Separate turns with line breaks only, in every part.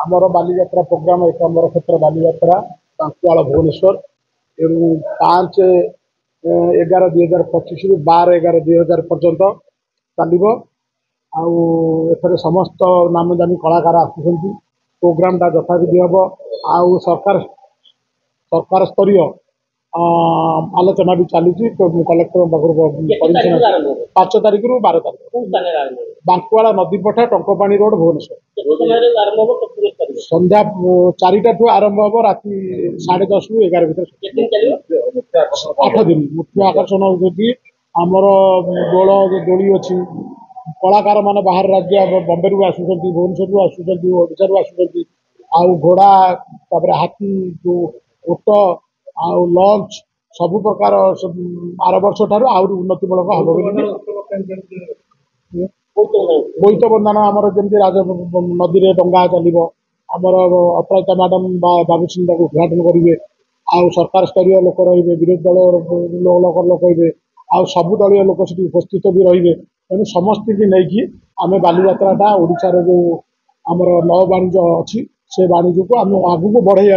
आमर बालीयात्रा प्रोग्राम एकाम्बर क्षेत्र बालीयात्रा बांकुआल भुवनेश्वर एवं 5/11/2025 रु 12/11/2000 पर्यंत चलो आउ समस्त नामदानी कलाकार आसुँच प्रोग्राम यथाविधि हम आउ सरकार स्तरीय आलोचना भी चली कलेक्टर 5 तारिख रु 12 तारिख बांकुआल नदीपठा टंकपाणी रोड भुवनेश्वर संध्या 4टा आरंभ हम राति 10:30 रु 11 भर 8 दिन मुख्य आकर्षण होती आमर दोली अच्छी कलाकार मान बाहर राज्य बम्बे रु आसुँच भुवनेश्वर रु आसुँच ओडिशा रु आसुँच आउ घोड़ा हाथी जो ओट आउ लंच सबु प्रकार आर वर्ष ठार आहरी उन्नतिमूलक हम बोईत बंधन आमर जमी राज नदी में डंगा चलो आमर अपराजिता मैडम बाबू सिंह उद्घाटन करेंगे आउ सरकार स्तरीय लोक रे विरोधी दल लोक रे आउ सबु दलीय लोक से उपस्थित भी रे तेणु समस्त की नहीं आम बालीयात्रा ओडिशार जो आमर नव वाणिज्य अच्छी से वाणिज्य को आम आगू बढ़ाई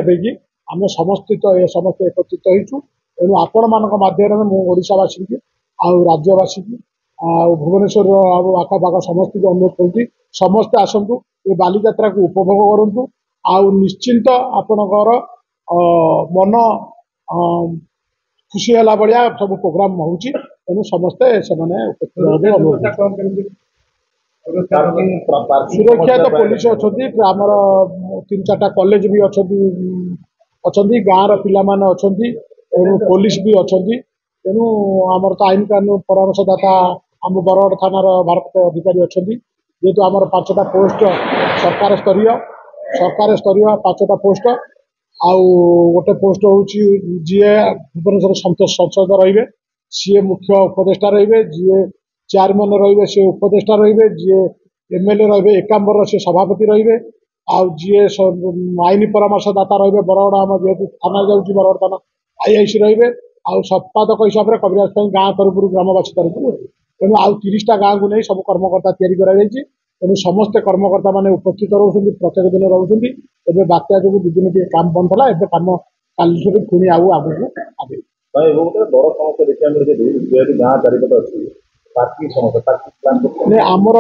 आम समस्त एकत्रित होइछु तेणु आपण मान मध्यम मुशावासी की आउ राज्यवासी की आउ भुवनेश्वर आखपाख समस्त को अनुरोध करुँच समस्ते आसतु ये बालीयात्रा को उपभोग करूँ आउ निश्चिंत आपणकर मन खुशी है भाया सब प्रोग्राम होची तेणु समस्ते सुरक्षा तो पुलिस अच्छा आमर 3-4टा कॉलेज भी अच्छा गाँव पिला अच्छा पुलिस भी अच्छा तेणु आमर तो आईन कानून परामर्शदाता आम बरगढ़ थाना भारत अधिकारी अच्छा जेहेतु आमर 5टा पोस्ट सरकार स्तरीय 5टा पोस्ट आउ गोटे पोस्ट हूँ जी भुवनेश्वर संसद रे सी मुख्य उपदेष्टा रे जी चेयरमैन रे सी उपदेष्टा रे जी एमएलए रे एकाम्बर से सभापति रे आउ जी आईन परामर्शदाता रे बरगढ़ आम जेहेतु थाना जाऊँगी बरगढ़ थाना आईआईसी रे आउ संपादक हिसाब से कविराज गाँव तरफ ग्रामवासी तरफ तेणु आउ 30टा गाँव को नहीं सब कर्मकर्ता तैयारी तेणु समस्त कर्मकर्ता मैंने उपस्थित रोचे प्रत्येक दिन रोचे एवं बात्या जो 2 दिन काम बंद है एवं कम काली पुणी आगू आगे आमर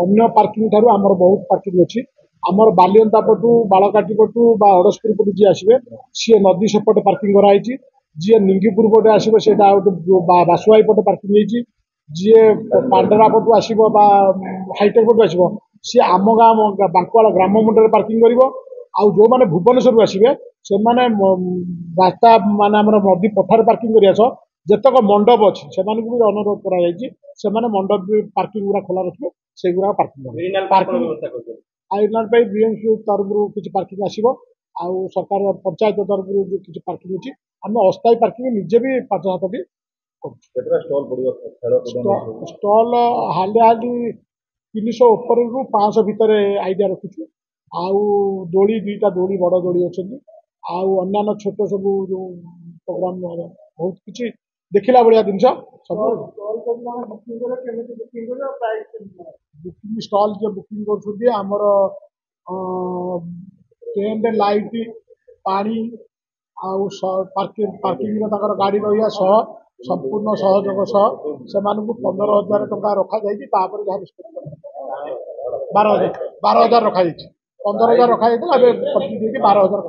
अन्य पार्किंग ठारू आमर बहुत पार्किंग अच्छी आमर बालियंता पटू बालकाटी पटू अड़सपुर पटू जी आसवे सी नदी सेपटे पार्किंग कराई जी निंगीपुर पटे आसवे से बासुआई पटे पार्किंग होती जी पांडरा पटू आसो हाईटेक पटू आसो सी आम गाँव बांकुआल ग्राम मुंडे पार्किंग कर आउ जो मैंने भुवनेश्वर आसवे से मैंने रास्ता मान नदी पठार पार्किंग कर जितक मंडप अच्छी से भी अनुरोध कर मंडप भी पार्किंग गुड़ा खोला रखिए से गुड़ा पार्किंग आईनाल बीएमसी तरफ किसी पार्किंग आसो आउ सरकार पंचायत तरफ किसी पार्किंग अच्छी आम अस्थायी पार्किंग निजे भी 5-7टी स्टल हाली हाली 300 ऊपर रु 500 भितर आइडिया रखुचु आउ दोली 2टा दोली बड़ दोली अच्छी आउ अन्य छोट सब जो प्रोग्राम बहुत किसी देखला भाया जिन सब बुकिंग स्टल जो बुकिंग करमर टेंट लाइट पानी आउ पार्किंग गाड़ी रहा सह संपूर्ण सहयोग सह से 15,000 टंका रखा जाए 12,000 रखा 15,000 रखा 12,000